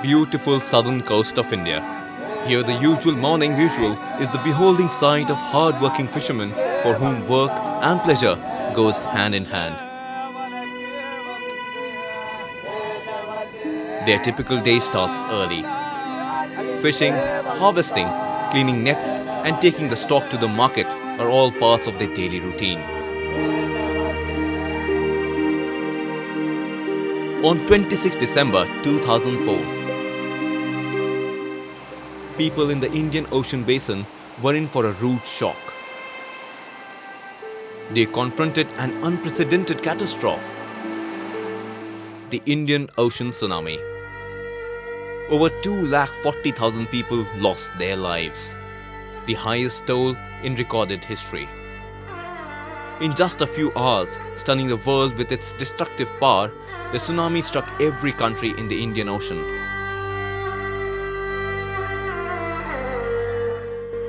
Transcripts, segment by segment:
Beautiful southern coast of India. Here the usual morning ritual is the beholding sight of hard-working fishermen for whom work and pleasure goes hand in hand. Their typical day starts early. Fishing, harvesting, cleaning nets and taking the stock to the market are all parts of their daily routine. On 26 December 2004, people in the Indian Ocean basin were in for a rude shock. They confronted an unprecedented catastrophe, the Indian Ocean tsunami. Over 240,000 people lost their lives, the highest toll in recorded history. In just a few hours, stunning the world with its destructive power, the tsunami struck every country in the Indian Ocean,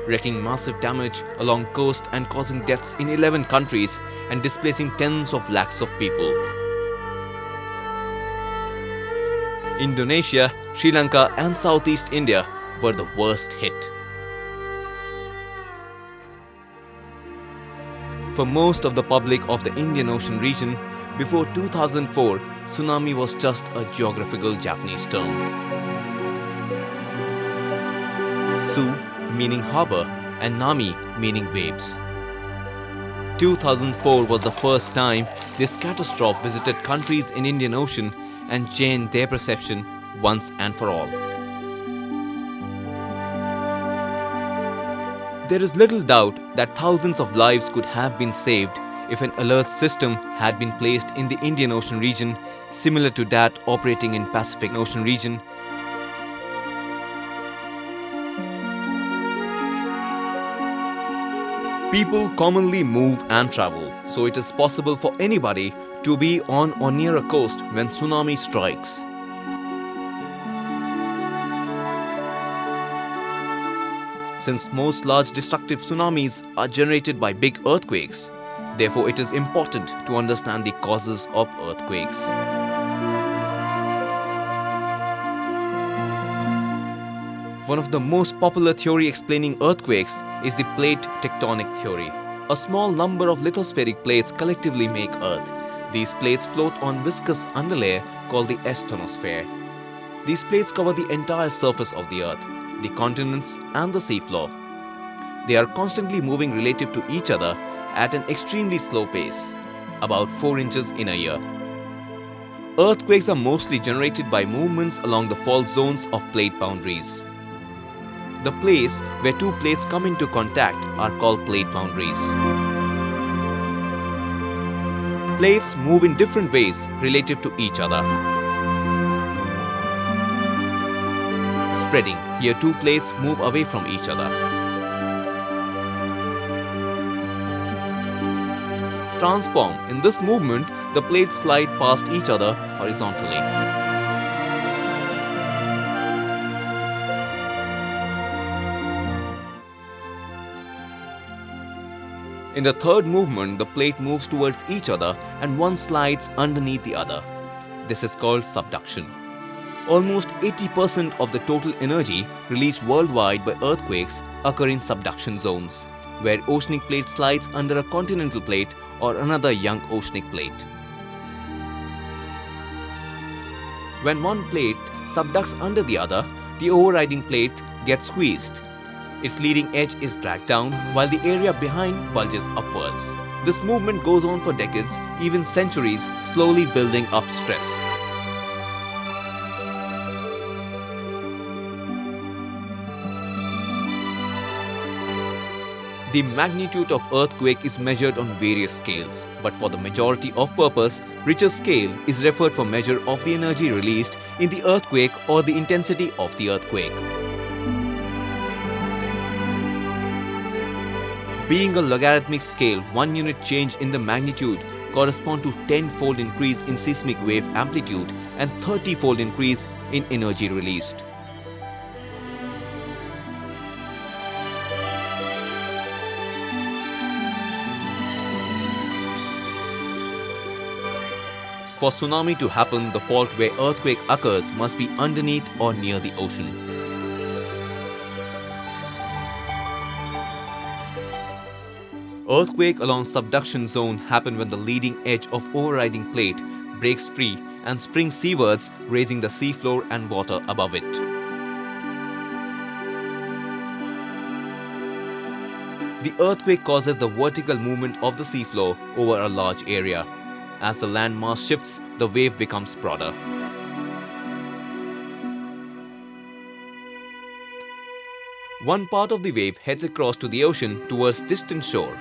wreaking massive damage along coast and causing deaths in 11 countries and displacing tens of lakhs of people. Indonesia, Sri Lanka and Southeast India were the worst hit. For most of the public of the Indian Ocean region, before 2004, tsunami was just a geographical Japanese term. Su meaning harbour and Nami meaning waves. 2004 was the first time this catastrophe visited countries in Indian Ocean and changed their perception once and for all. There is little doubt that thousands of lives could have been saved if an alert system had been placed in the Indian Ocean region similar to that operating in Pacific Ocean region. People commonly move and travel, so it is possible for anybody to be on or near a coast when tsunami strikes. Since most large destructive tsunamis are generated by big earthquakes, therefore it is important to understand the causes of earthquakes. One of the most popular theory explaining earthquakes is the plate tectonic theory. A small number of lithospheric plates collectively make Earth. These plates float on viscous underlayer called the asthenosphere. These plates cover the entire surface of the Earth, the continents and the seafloor. They are constantly moving relative to each other at an extremely slow pace, about 4 inches in a year. Earthquakes are mostly generated by movements along the fault zones of plate boundaries. The place where two plates come into contact are called plate boundaries. Plates move in different ways relative to each other. Spreading, here two plates move away from each other. Transform, in this movement, the plates slide past each other horizontally. In the third movement, the plate moves towards each other and one slides underneath the other. This is called subduction. Almost 80% of the total energy released worldwide by earthquakes occur in subduction zones, where oceanic plate slides under a continental plate or another young oceanic plate. When one plate subducts under the other, the overriding plate gets squeezed. Its leading edge is dragged down while the area behind bulges upwards. This movement goes on for decades, even centuries, slowly building up stress. The magnitude of earthquake is measured on various scales, but for the majority of purpose, Richter scale is referred for measure of the energy released in the earthquake or the intensity of the earthquake. Being a logarithmic scale, 1 unit change in the magnitude corresponds to 10-fold increase in seismic wave amplitude and 30-fold increase in energy released. For tsunami to happen, the fault where earthquake occurs must be underneath or near the ocean. Earthquake along subduction zone happen when the leading edge of overriding plate breaks free and springs seawards, raising the seafloor and water above it. The earthquake causes the vertical movement of the seafloor over a large area. As the land mass shifts, the wave becomes broader. One part of the wave heads across to the ocean towards distant shore.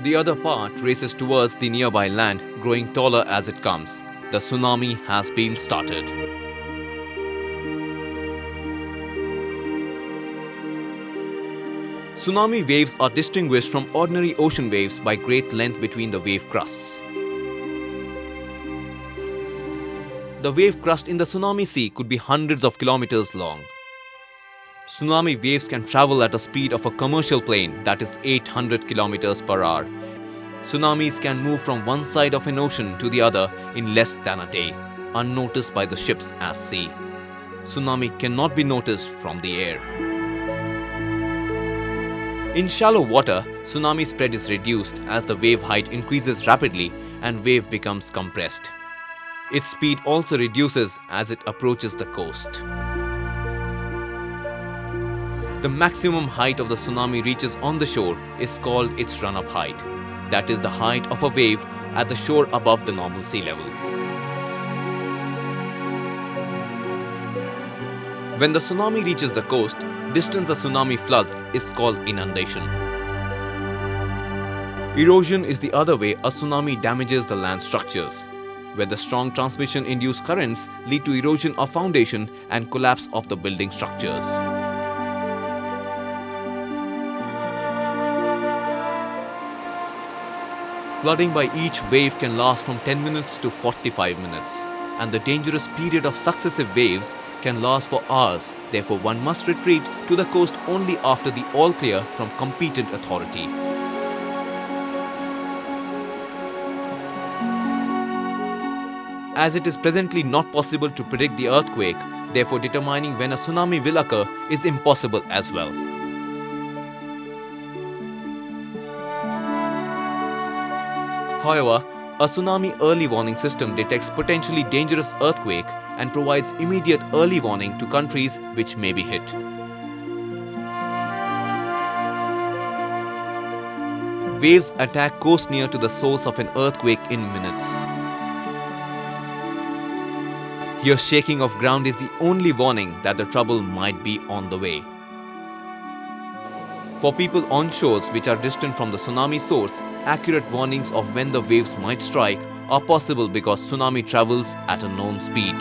The other part races towards the nearby land, growing taller as it comes. The tsunami has been started. Tsunami waves are distinguished from ordinary ocean waves by great length between the wave crests. The wave crust in the tsunami sea could be hundreds of kilometers long. Tsunami waves can travel at a speed of a commercial plane, that is 800 kilometers per hour. Tsunamis can move from one side of an ocean to the other in less than a day, unnoticed by the ships at sea. Tsunami cannot be noticed from the air. In shallow water, tsunami spread is reduced as the wave height increases rapidly and wave becomes compressed. Its speed also reduces as it approaches the coast. The maximum height of the tsunami reaches on the shore is called its run-up height. That is the height of a wave at the shore above the normal sea level. When the tsunami reaches the coast, distance the tsunami floods is called inundation. Erosion is the other way a tsunami damages the land structures, where the strong transmission-induced currents lead to erosion of foundation and collapse of the building structures. Flooding by each wave can last from 10 minutes to 45 minutes, and the dangerous period of successive waves can last for hours. Therefore, one must retreat to the coast only after the all clear from competent authority. As it is presently not possible to predict the earthquake, therefore determining when a tsunami will occur is impossible as well. However, a tsunami early warning system detects potentially dangerous earthquake and provides immediate early warning to countries which may be hit. Waves attack coast near to the source of an earthquake in minutes. Here, shaking of ground is the only warning that the trouble might be on the way. For people on shores which are distant from the tsunami source, accurate warnings of when the waves might strike are possible because tsunami travels at a known speed.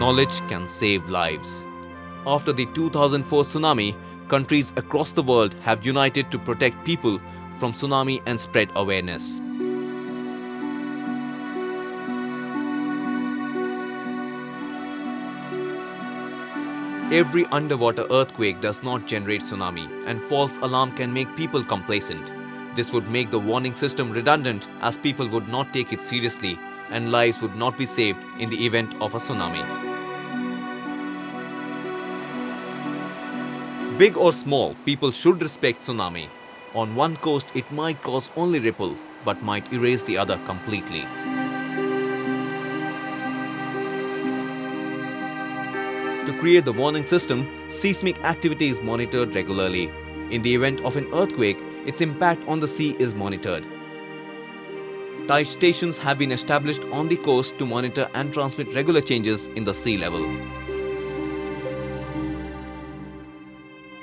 Knowledge can save lives. After the 2004 tsunami, countries across the world have united to protect people from tsunami and spread awareness. Every underwater earthquake does not generate tsunami, and false alarm can make people complacent. This would make the warning system redundant as people would not take it seriously and lives would not be saved in the event of a tsunami. Big or small, people should respect tsunami. On one coast, it might cause only ripple, but might erase the other completely. To create the warning system, seismic activity is monitored regularly. In the event of an earthquake, its impact on the sea is monitored. Tide stations have been established on the coast to monitor and transmit regular changes in the sea level.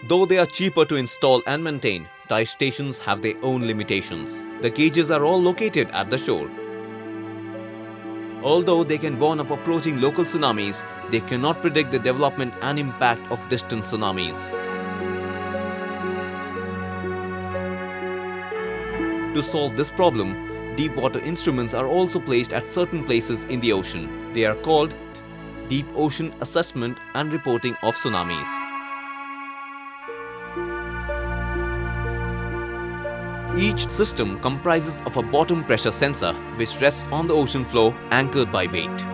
Though they are cheaper to install and maintain, tide stations have their own limitations. The gauges are all located at the shore. Although they can warn of approaching local tsunamis, they cannot predict the development and impact of distant tsunamis. To solve this problem, deep water instruments are also placed at certain places in the ocean. They are called Deep Ocean Assessment and Reporting of Tsunamis. Each system comprises of a bottom pressure sensor which rests on the ocean floor anchored by weight.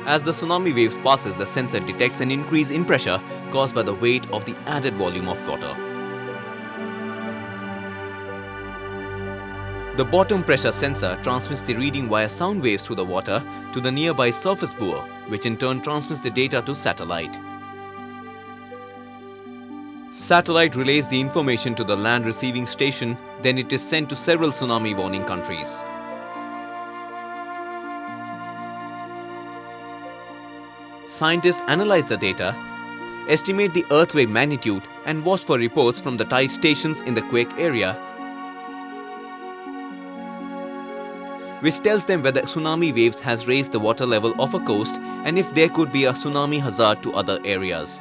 As the tsunami waves passes, the sensor detects an increase in pressure caused by the weight of the added volume of water. The bottom pressure sensor transmits the reading via sound waves through the water to the nearby surface buoy, which in turn transmits the data to satellite. Satellite relays the information to the land receiving station, then it is sent to several tsunami warning countries. Scientists analyze the data, estimate the earthquake magnitude, and watch for reports from the tide stations in the quake area, which tells them whether tsunami waves has raised the water level of a coast and if there could be a tsunami hazard to other areas.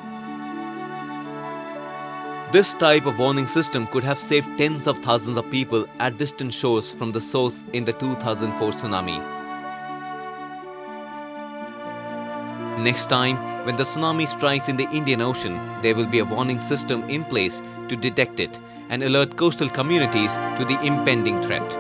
This type of warning system could have saved tens of thousands of people at distant shores from the source in the 2004 tsunami. Next time, when the tsunami strikes in the Indian Ocean, there will be a warning system in place to detect it and alert coastal communities to the impending threat.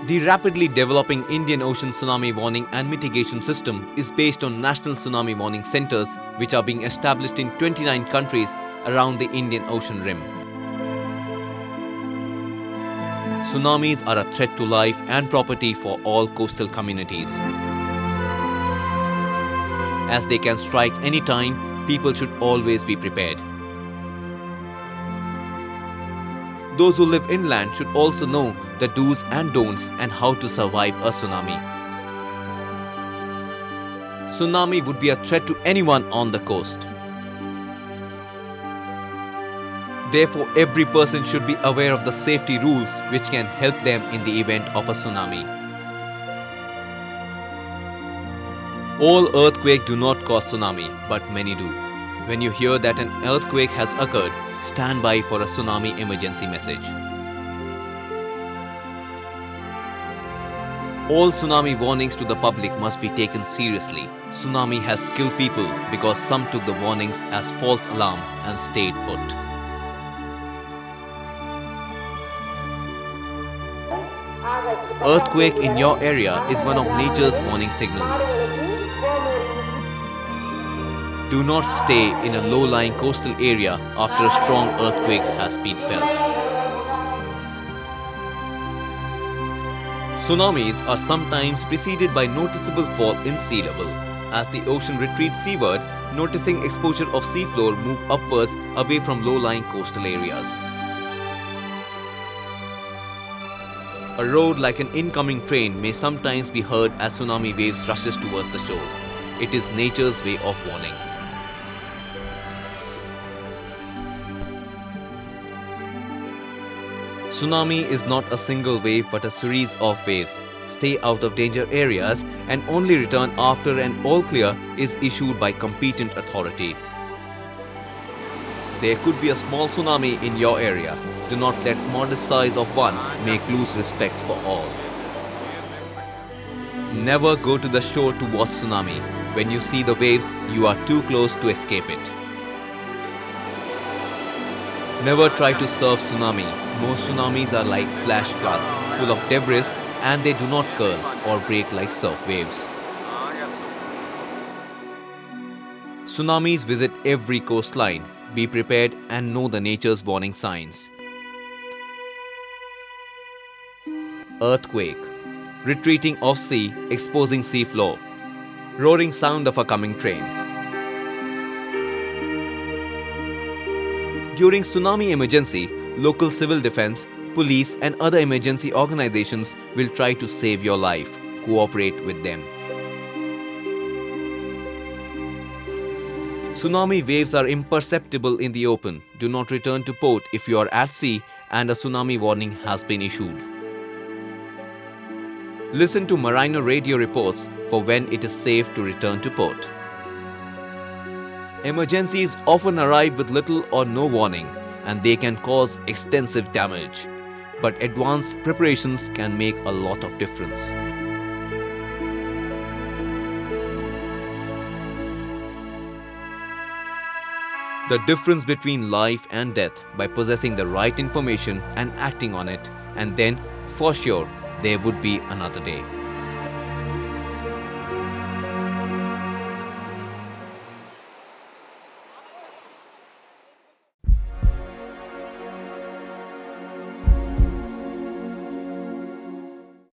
The rapidly developing Indian Ocean Tsunami Warning and Mitigation System is based on national tsunami warning centers which are being established in 29 countries around the Indian Ocean rim. Tsunamis are a threat to life and property for all coastal communities. As they can strike any time, people should always be prepared. Those who live inland should also know the do's and don'ts and how to survive a tsunami. Tsunami would be a threat to anyone on the coast. Therefore, every person should be aware of the safety rules which can help them in the event of a tsunami. All earthquakes do not cause tsunami, but many do. When you hear that an earthquake has occurred, stand by for a tsunami emergency message. All tsunami warnings to the public must be taken seriously. Tsunami has killed people because some took the warnings as false alarm and stayed put. Earthquake in your area is one of nature's warning signals. Do not stay in a low-lying coastal area after a strong earthquake has been felt. Tsunamis are sometimes preceded by noticeable fall in sea level. As the ocean retreats seaward, noticing exposure of seafloor move upwards away from low-lying coastal areas. A roar like an incoming train may sometimes be heard as tsunami waves rushes towards the shore. It is nature's way of warning. Tsunami is not a single wave but a series of waves. Stay out of danger areas and only return after an all clear is issued by competent authority. There could be a small tsunami in your area. Do not let modest size of one make lose respect for all. Never go to the shore to watch tsunami. When you see the waves, you are too close to escape it. Never try to surf tsunami. Most tsunamis are like flash floods, full of debris, and they do not curl or break like surf waves. Tsunamis visit every coastline. Be prepared and know the nature's warning signs. Earthquake. Retreating off sea, exposing sea floor. Roaring sound of a coming train. During tsunami emergency, local civil defense, police and other emergency organizations will try to save your life. Cooperate with them. Tsunami waves are imperceptible in the open. Do not return to port if you are at sea and a tsunami warning has been issued. Listen to mariner radio reports for when it is safe to return to port. Emergencies often arrive with little or no warning, and they can cause extensive damage. But advanced preparations can make a lot of difference. the difference between life and death by possessing the right information and acting on it, and then, for sure, there would be another day.